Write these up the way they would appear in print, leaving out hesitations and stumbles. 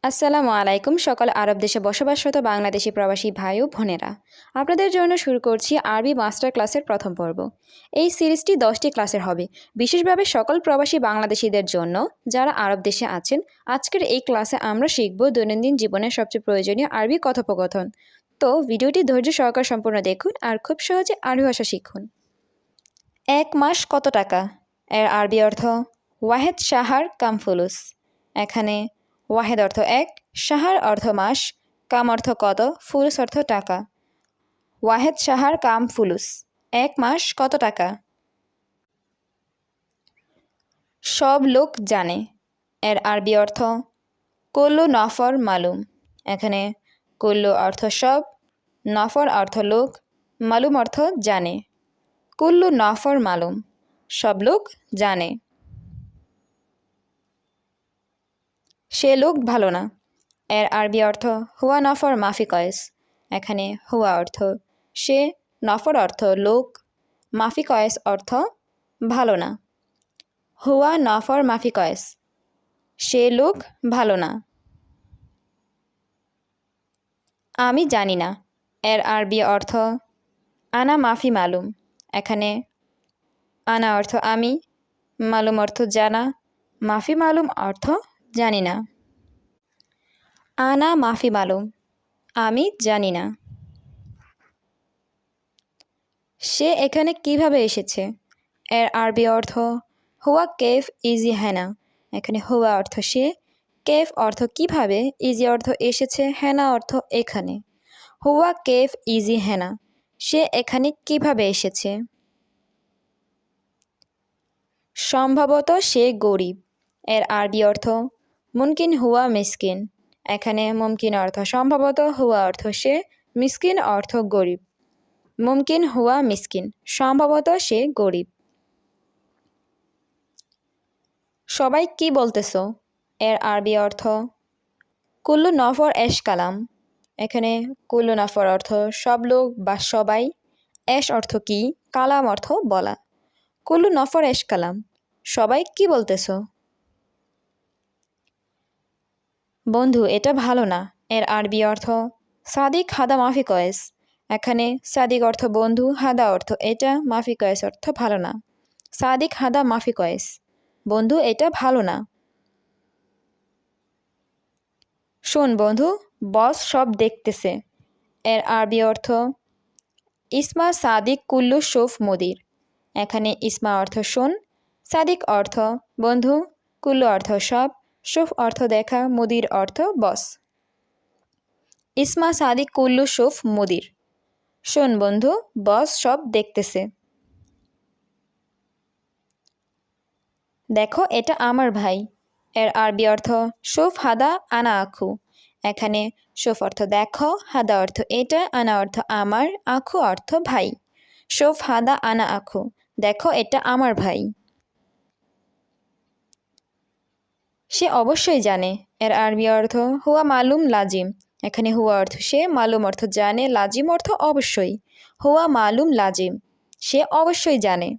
আসসালামু আলাইকুম সকল আরব দেশে বসবাসরত বাংলাদেশি প্রবাসী ভাই ও বোনেরা। আপনাদের জন্য শুরু করছি আরবি মাস্টার ক্লাসের প্রথম পর্ব। এই সিরিজটি 10টি ক্লাসের হবে, বিশেষভাবে সকল প্রবাসী বাংলাদেশিদের জন্য যারা আরব দেশে আছেন। আজকের এই ক্লাসে আমরা শিখব দৈনন্দিন জীবনের সবচেয়ে প্রয়োজনীয় আরবি কথোপকথন। তো ভিডিওটি ধৈর্য সহকারে সম্পূর্ণ দেখুন আর খুব সহজে আরবি ভাষা শিখুন। 1 মাস কত টাকা? এর আরবি অর্থ ওয়াহেদ শাহার কাম ফুলুস। এখানে ওয়াহেদ অর্থ এক, শাহার অর্থ মাস, কাম অর্থ কত, ফুলুস অর্থ টাকা। ওয়াহেদ শাহার কাম ফুলুস, 1 মাস কত টাকা? সব লোক জানে। এর আরবি অর্থ কুল্লু নফর মালুম। এখানে কুল্লু অর্থ সব, নফর অর্থ লোক, মালুম অর্থ জানে। কুল্লু নফর মালুম, সব লোক জানে। সে লোক ভালো না। এর আরবি অর্থ হুয়া নফর মাফি কয়েস। এখানে হুয়া অর্থ সে, নফর অর্থ লোক, মাফি কয়েস অর্থ ভালো না। হুয়া নফর মাফি কয়েস, সে লোক ভালো না। আমি জানি না। এর আরবি অর্থ আনা মাফি মালুম। এখানে আনা অর্থ আমি, মালুম অর্থ জানা, মাফি মালুম অর্থ জানি না। আনা মাফি মালুম, আমি জানি না। সে এখানে কিভাবে এসেছে? এর আরবি অর্থ হুয়া কেফ ইজি হেনা। এখানে হুয়া অর্থ সে, কেফ অর্থ কিভাবে, ইজি অর্থ এসেছে, হেনা অর্থ এখানে। হুয়া কেফ ইজি হেনা, সে এখানে কিভাবে এসেছে? সম্ভবত সে গরিব। এর আরবি অর্থ মুমকিন হুয়া মিসকিন। এখানে মুমকিন অর্থ সম্ভবত, হুয়া অর্থ সে, মিসকিন অর্থ গরিব। মুমকিন হুয়া মিসকিন, সম্ভবত সে গরিব। সবাই কি বলতেছো? এর আরবি অর্থ কুল্লু নফর এশ কালাম। এখানে কুল্লু নফর অর্থ সব লোক বা সবাই, এশ অর্থ কি, কালাম অর্থ বলা। কুল্লু নফর এশ কালাম, সবাই কি বলতেছো? বন্ধু এটা ভালো না। এর আরবি অর্থ সাদিক হাদা মাফি কয়েস। এখানে সাদিক অর্থ বন্ধু, হাদা অর্থ এটা, মাফি কয়েস অর্থ ভালো না। সাদিক হাদা মাফি কয়েস, বন্ধু এটা ভালো না। শোন বন্ধু, বস সব দেখতেছে। এর আরবি অর্থ ইসমা সাদিক কুল্লু শুফ মুদির। এখানে ইসমা অর্থ শোন, সাদিক অর্থ বন্ধু, কুল্লু অর্থ সব, শুফ অর্থ দেখা, মুদির অর্থ বস। ইসমা সাদিক কুল্লু শুফ মুদির, শোন বন্ধু, বস সব দেখতেছে। দেখো এটা আমার ভাই। এর আরবি অর্থ শুফ হাদা আনা আখু। এখানে শুফ অর্থ দেখো, হাদা অর্থ এটা, আনা অর্থ আমার, আখু অর্থ ভাই। শুফ হাদা আনা আখু, দেখো এটা আমার ভাই। সে অবশ্যই জানে। এর আরবি অর্থ হুয়া মালুম লাজিম। এখানে হুয়া অর্থ সে, মালুম অর্থ জানে, লাজিম অর্থ অবশ্যই। হুয়া মালুম লাজিম, সে অবশ্যই জানে।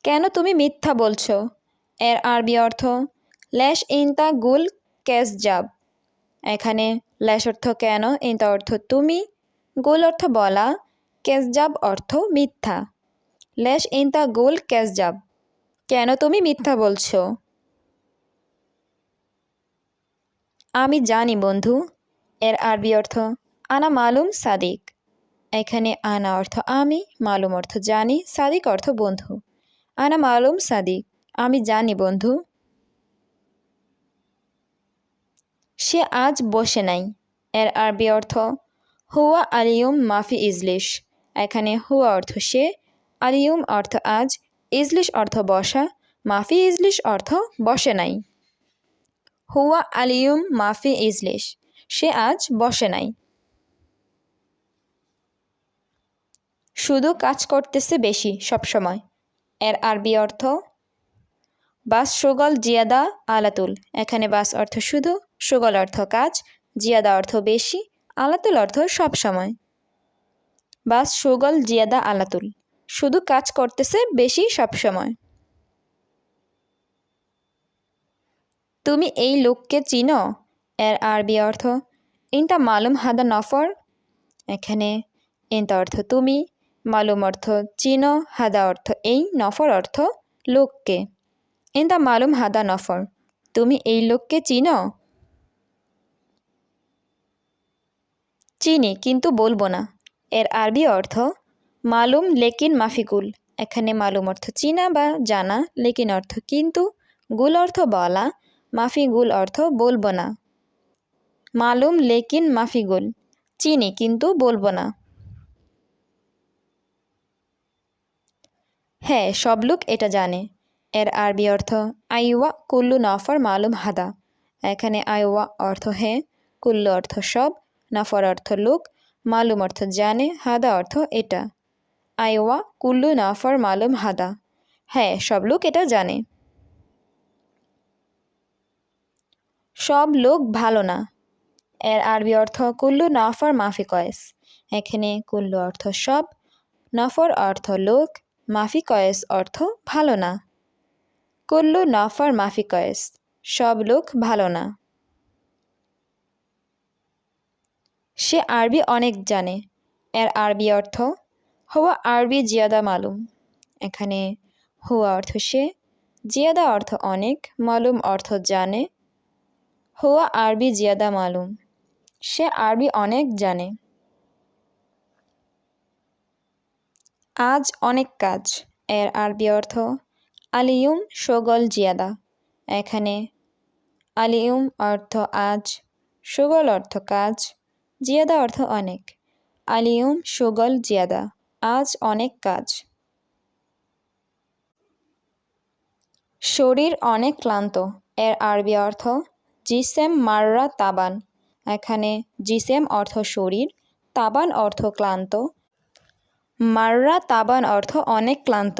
কেন তুমি মিথ্যা বলছো? এর আরবি অর্থ ল্যাশ ইনতা গুল ক্যাস জাব। এখানে ল্যাশ অর্থ কেন, ইনতা অর্থ তুমি, গুল অর্থ বলা, ক্যাস জাব অর্থ মিথ্যা। ল্যাশ ইনতা গুল ক্যাস জাব, কেন তুমি মিথ্যা বলছো? আমি জানি বন্ধু। এর আরবি অর্থ আনা মালুম সাদিক। এখানে আনা অর্থ আমি, মালুম অর্থ জানি, সাদিক অর্থ বন্ধু। আনা মালুম সাদিক, আমি জানি বন্ধু। সে আজ বসে নাই। এর আরবি অর্থ হুয়া আলিয়ুম মাফি ইজলিশ। এখানে হুয়া অর্থ সে, আলিয়ুম অর্থ আজ, ইজলিশ অর্থ বসা, মাফি ইজলিশ অর্থ বসে নাই। হুয়া আলিয়ুম মাফি ইজলিশ, সে আজ বসে নাই। শুধু কাজ করতেছে বেশি সবসময়। এর আরবি অর্থ বাস সুগল জিয়াদা আলাতুল। এখানে বাস অর্থ শুধু, সুগল অর্থ কাজ, জিয়াদা অর্থ বেশি, আলাতুল অর্থ সবসময়। বাস সুগল জিয়াদা আলাতুল, শুধু কাজ করতেছে বেশি সবসময়। তুমি এই লোককে চিনো? এর আরবি অর্থ ইনতা মালুম হাদা নফর। এখানে ইনতা অর্থ তুমি, মালুম অর্থ চিনো, হাদা অর্থ এই, নফর অর্থ লোককে। ইনতা মালুম হাদা নফর, তুমি এই লোককে চিনো? চিনি কিন্তু বলবো না। এর আরবি অর্থ মালুম লেকিন মাফিকুল। এখানে মালুম অর্থ চিনা বা জানা, লেকিন অর্থ কিন্তু, গুল অর্থ বলা, মাফিগুল অর্থ বলবো না। মালুম লেকিন মাফিগুল, চিনি কিন্তু বলবো না। হ্যাঁ, সব লোক এটা জানে। এর আরবি অর্থ আইওয়া কুল্লু নফর মালুম হাদা। এখানে আইওয়া অর্থ হ্যাঁ, কুল্লু অর্থ সব, নফর অর্থ লোক, মালুম অর্থ জানে, হাদা অর্থ এটা। আইওয়া কুল্লু নফর মালুম হাদা, হ্যাঁ সব লোক এটা জানে। সব লোক ভালো না। এর আরবি অর্থ কুল্লু নফর মাফি কয়েস। এখানে কুল্লু অর্থ সব, নফর অর্থ লোক, মাফি কয়েস অর্থ ভালো না। কুল্লু নফর মাফি কয়েস, সব লোক ভালো না। সে আরবি অনেক জানে। এর আরবি অর্থ হুয়া আরবি জিয়াদা মালুম। এখানে হুয়া অর্থ সে, জিয়াদা অর্থ অনেক, মালুম অর্থ জানে। হুয়া আরবি জিয়াদা মালুম, সে আরবি অনেক জানে। আজ অনেক কাজ। এর আরবি অর্থ আলিয়ুম শোগল জিয়াদা। এখানে আলিয়ুম অর্থ আজ, শোগল অর্থ কাজ, জিয়াদা অর্থ অনেক। আলিয়ুম শোগল জিয়াদা, আজ অনেক কাজ। শরীর অনেক ক্লান্ত। এর আরবি অর্থ জিসেম মাররা তাবান। এখানে জিসেম অর্থ শরীর, তাবান অর্থ ক্লান্ত, মাররা তাবান অর্থ অনেক ক্লান্ত।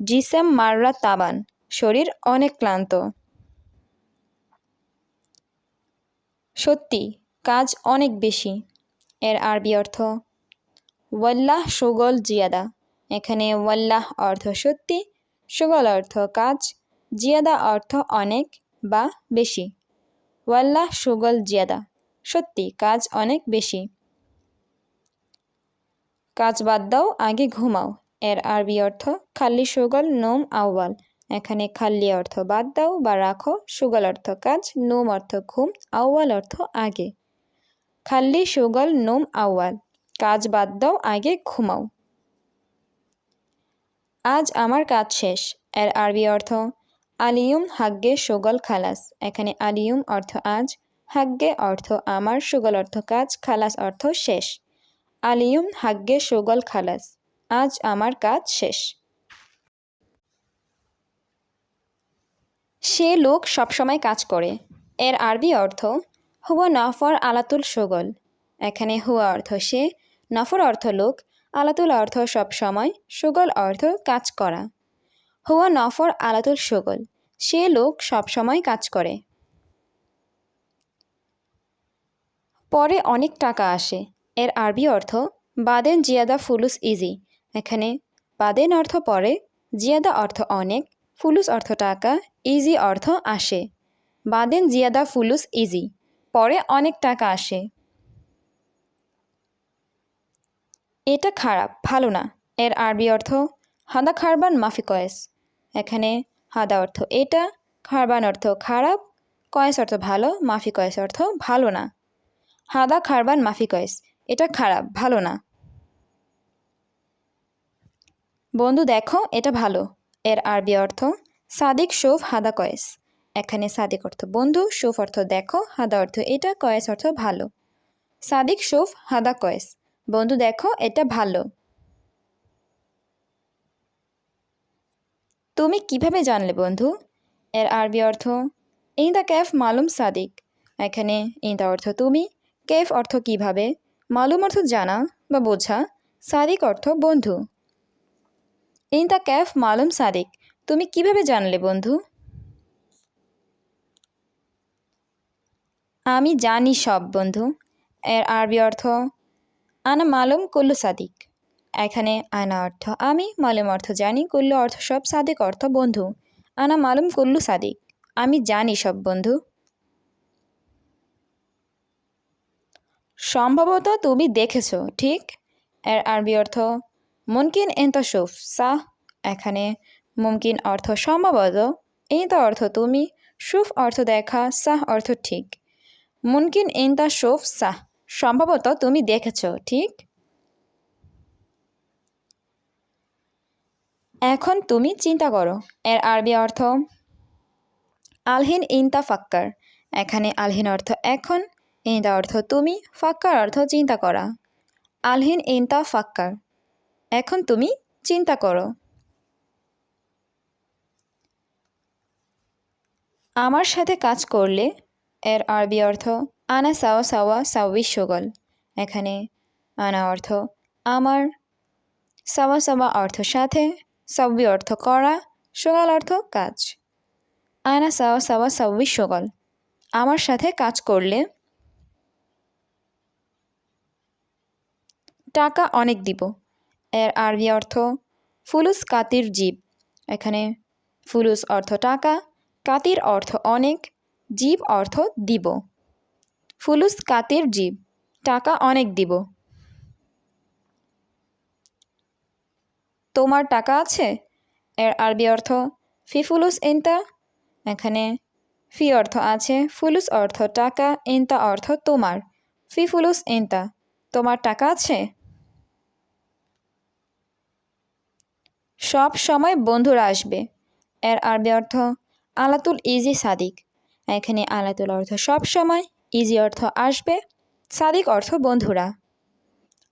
জিসেম মাররা তাবান, শরীর অনেক ক্লান্ত। সত্যি, কাজ অনেক বেশি। এর আরবি অর্থ ওয়াল্লাহ শুগল জিয়াদা। এখানে ওয়াল্লাহ অর্থ সত্যি, শুগল অর্থ কাজ, জিয়াদা অর্থ অনেক বা বেশি। ওয়াল্লাহ শুগল জিয়াদা, সত্যি কাজ অনেক বেশি। কাজ বাদ দাও, আগে ঘুমাও। এর আরবি অর্থ খাল্লি শুগল নোম আউয়াল। এখানে খাল্লি অর্থ বাদ দাও বা রাখো, শুগল অর্থ কাজ, নোম অর্থ ঘুম, আউয়াল অর্থ আগে। খাল্লি শুগল নোম আউয়াল, কাজ বাদ দাও, আগে ঘুমাও। আজ আমার কাজ শেষ। এর আরবি অর্থ আলিয়ুম হাগ্গে শুগল খালাস। এখানে আলিয়ুম অর্থ আজ, হাগ্গে অর্থ আমার, শুগল অর্থ কাজ, খালাস অর্থ শেষ। আলিয়ুম হাগ্গে শুগল খালাস, আজ আমার কাজ শেষ। সে লোক সবসময় কাজ করে। এর আরবি অর্থ হুয়া নফর আলাতুল শুগল। এখানে হুয়া অর্থ সে, নফর অর্থ লোক, আলাতুল অর্থ সবসময়, শুগল অর্থ কাজ করা। হুয়া নফর আলাতুল শুগল, সে লোক সবসময় কাজ করে। পরে অনেক টাকা আসে। এর আরবি অর্থ বাদেন জিয়াদা ফুলুস ইজি। এখানে বাদেন অর্থ পরে, জিয়াদা অর্থ অনেক, ফুলুস অর্থ টাকা, ইজি অর্থ আসে। বাদেন জিয়াদা ফুলুস ইজি, পরে অনেক টাকা আসে। এটা খারাপ, ভালো না। এর আরবি অর্থ হাদা খারবান মাফি কয়েস। এখানে হাদা অর্থ এটা, খারবান অর্থ খারাপ, কয়েস অর্থ ভালো, মাফি কয়েস অর্থ ভালো না। হাদা খারবান মাফি কয়েস, এটা খারাপ, ভালো না। বন্ধু দেখো, এটা ভালো। এর আরবি অর্থ সাদিক শোফ হাদা কয়েস। এখানে সাদিক অর্থ বন্ধু, শোফ অর্থ দেখো, হাদা অর্থ এটা, কয়েস অর্থ ভালো। সাদিক শোফ হাদা কয়েস, বন্ধু দেখো এটা ভালো। তুমি কিভাবে জানলে বন্ধু? এর আরবি অর্থ ইন্দা ক্যাফ মালুম সাদিক। এখানে ইন্দা অর্থ তুমি, কেফ অর্থ কিভাবে, মালুম অর্থ জানা বা বোঝা, সাদিক অর্থ বন্ধু। ইন্দা ক্যাফ মালুম সাদিক, তুমি কিভাবে জানলে বন্ধু? আমি জানি সব বন্ধু। এর আরবি অর্থ আনা মালুম কুল্লু সাদিক। এখানে আনা অর্থ আমি, মালুম অর্থ জানি, কুল্লু অর্থ সব, সাদিক অর্থ বন্ধু। আনা মালুম কুল্লু সাদিক, আমি জানি সব বন্ধু। সম্ভবত তুমি দেখেছো, ঠিক? এর আরবি অর্থ মুমকিন এন্ত শুফ সাহ। এখানে মুমকিন অর্থ সম্ভবত, এন্ত অর্থ তুমি, শুফ অর্থ দেখা, সাহ অর্থ ঠিক। মুমকিন এন্তা শুফ সাহ, সম্ভবত তুমি দেখেছো, ঠিক? এখন তুমি চিন্তা করো। এর আরবি অর্থ আলহিন ইনতা ফাক্কার। এখানে আলহিন অর্থ এখন, ইনতা অর্থ তুমি, ফাক্কার অর্থ চিন্তা করা। আলহিন ইনতা ফাক্কার, এখন তুমি চিন্তা করো। আমার সাথে কাজ করলে, এর আরবি অর্থ আনা সাওয়া সাওয়া সাউই শোগল। এখানে আনা অর্থ আমার, সাওয়া সাওয়া অর্থ সাথে, সাউই অর্থ করা, শোগল অর্থ কাজ। আনা সাওয়া সাওয়া সাউই শোগল, আমার সাথে কাজ করলে টাকা অনেক দিব। এর আরবি অর্থ ফুলুস কাতির জীব। এখানে ফুলুস অর্থ টাকা, কাতির অর্থ অনেক, জীব অর্থ দিব। ফুলুস কাতির জীব, টাকা অনেক দিব। তোমার টাকা আছে? এর আরবি অর্থ ফি ফুলুস ইনতা। এখানে ফি অর্থ আছে, ফুলুস অর্থ টাকা, ইনতা অর্থ তোমার। ফি ফুলুস ইনতা, তোমার টাকা আছে? সব সময় বন্ধুরা আসবে। এর আরবি অর্থ আলাতুল ইজি সাদিক। এখানে আলাতুল অর্থ সব সময়, ইজি অর্থ আসবে, সাদিক অর্থ বন্ধুরা।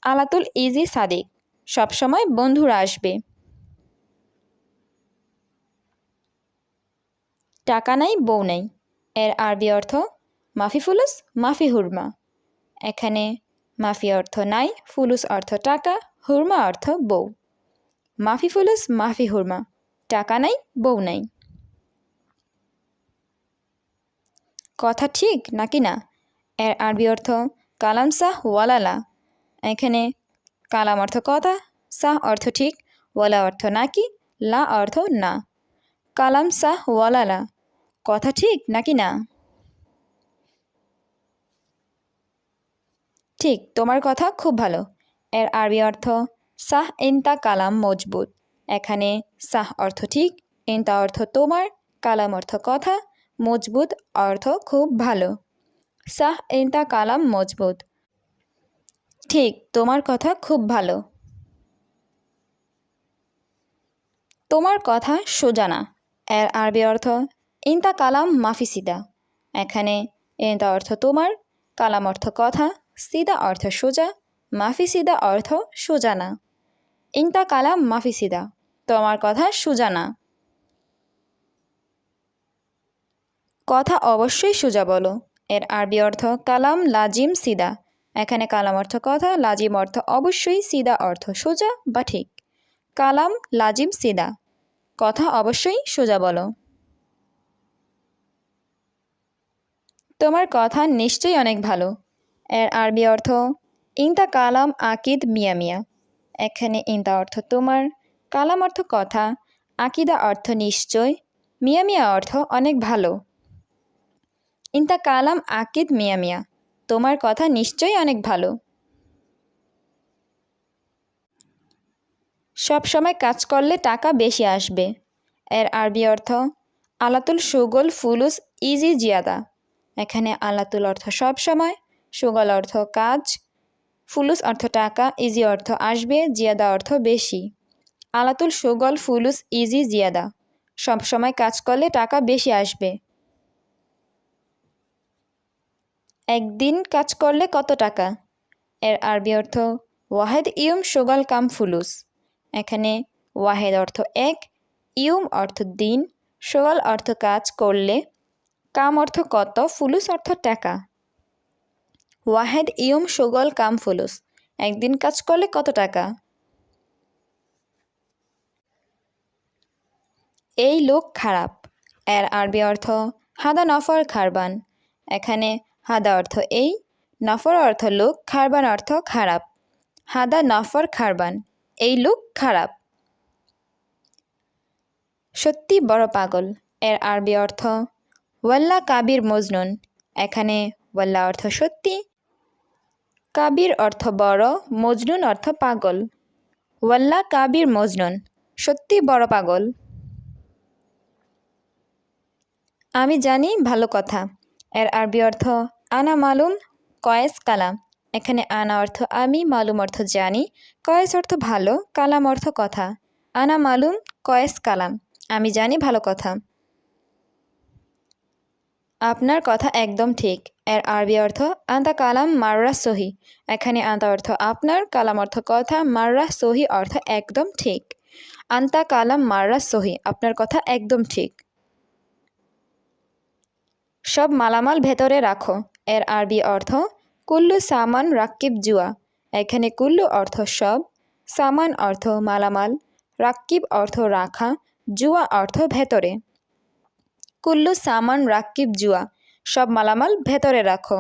আলাতুল ইজি সাদিক, সব সময় বন্ধুরা আসবে। টাকা নাই বউ নাই। এর আরবি অর্থ মাফি ফুলুস মাফি হুরমা। এখানে মাফি অর্থ নাই, ফুলুস অর্থ টাকা, হুরমা অর্থ বউ। মাফি ফুলুস মাফি হুরমা, টাকা নাই বউ নাই। কথা ঠিক নাকি না? এর আরবি অর্থ কালাম সাহ ওয়ালালা। এখানে কালাম অর্থ কথা, সাহ অর্থ ঠিক, ওয়ালা অর্থ নাকি, লা অর্থ না। কালাম সাহ ওয়ালালা, কথা ঠিক নাকি না? ঠিক, তোমার কথা খুব ভালো। এর আরবি অর্থ সাহ ইনতা কালাম মজবুত। এখানে সাহ অর্থ ঠিক, ইনতা অর্থ তোমার, কালাম অর্থ কথা, মজবুত অর্থ খুব ভালো। সাহ ইনতা কালাম মজবুত, ঠিক, তোমার কথা খুব ভালো। তোমার কথা সোজা না। এর আরবি অর্থ ইনতা কালাম মাফি সিদা। এখানে ইনতা অর্থ তোমার, কালাম অর্থ কথা, সিদা অর্থ সোজা, মাফি সিদা অর্থ সোজা না। ইনতা কালাম মাফি সিদা, তোমার কথা সোজা না। কথা অবশ্যই সোজা বলো। এর আরবি অর্থ কালাম লাজিম সিদা। এখানে কালাম অর্থ কথা, লাজিম অর্থ অবশ্যই, সিদা অর্থ সোজা বা ঠিক। কালাম লাজিম সিদা, কথা অবশ্যই সোজা বলো। তোমার কথা নিশ্চয়ই অনেক ভালো। এর আরবি অর্থ ইনতা কালাম আকিদ মিয়া মিয়া। এখানে ইনতা অর্থ তোমার, কালাম অর্থ কথা, আকিদা অর্থ নিশ্চয়, মিয়া মিয়া অর্থ অনেক ভালো। ইনতা কালাম আকিদ মিয়া মিয়া, তোমার কথা নিশ্চয়ই অনেক ভালো। সব সময় কাজ করলে টাকা বেশি আসবে। এর আরবি অর্থ আলাতুল সুগল ফুলুস ইজি জিয়াদা। এখানে আলাতুল অর্থ সব সময়, সুগল অর্থ কাজ, ফুলুস অর্থ টাকা, ইজি অর্থ আসবে, জিয়াদা অর্থ বেশি। আলাতুল সুগল ফুলুস ইজি জিয়াদা, সব সময় কাজ করলে টাকা বেশি আসবে। একদিন কাজ করলে কত টাকা? এর আরবি অর্থ ওয়াহেদ ইউম সুগল কাম ফুলুস। এখানে ওয়াহেদ অর্থ এক, ইউম অর্থ দিন, সুগল অর্থ কাজ করলে, কাম অর্থ কত, ফুলুস অর্থ টাকা। ওয়াহেদ ইউম সুগল কাম ফুলুস, একদিন কাজ করলে কত টাকা? এই লোক খারাপ। এর আরবি অর্থ হাদা নফর খারবান। এখানে হাদা অর্থ এই, নফর অর্থ লোক, খারবান অর্থ খারাপ। হাদা নফর খারবান, এই লোক খারাপ। সত্যি বড় পাগল। এর আরবি অর্থ ওয়াল্লা কাবির মজনুন। এখানে ওয়াল্লা অর্থ সত্যি, কাবির অর্থ বড়, মজনুন অর্থ পাগল। ওয়াল্লা কাবির মজনুন, সত্যি বড় পাগল। আমি জানি ভালো কথা। এর আরবি অর্থ আনা মালুম কয়েস কালাম। এখানে আনা অর্থ আমি, মালুম অর্থ জানি, কয়েস অর্থ ভালো, কালাম অর্থ কথা। আনা মালুম কয়েস কালাম, আমি জানি ভালো কথা। আপনার কথা একদম ঠিক। এর আরবি অর্থ আন্তা কালাম মাররা সহি। এখানে আন্তা অর্থ আপনার, কালাম অর্থ কথা, মাররা সহি অর্থ একদম ঠিক। আন্তা কালাম মাররা সহি, আপনার কথা একদম ঠিক। সব মালামাল ভেতরে রাখো। এর আরবি অর্থ কুল্লু সামান রাক্কিব জুয়া। এখানে কুল্লু অর্থ সব, সামান অর্থ মালামাল, রাক্কিব অর্থ রাখা, জুয়া অর্থ ভেতরে। কুল্লু সামান রাক্কিব জুয়া, সব মালামাল ভেতরে রাখো।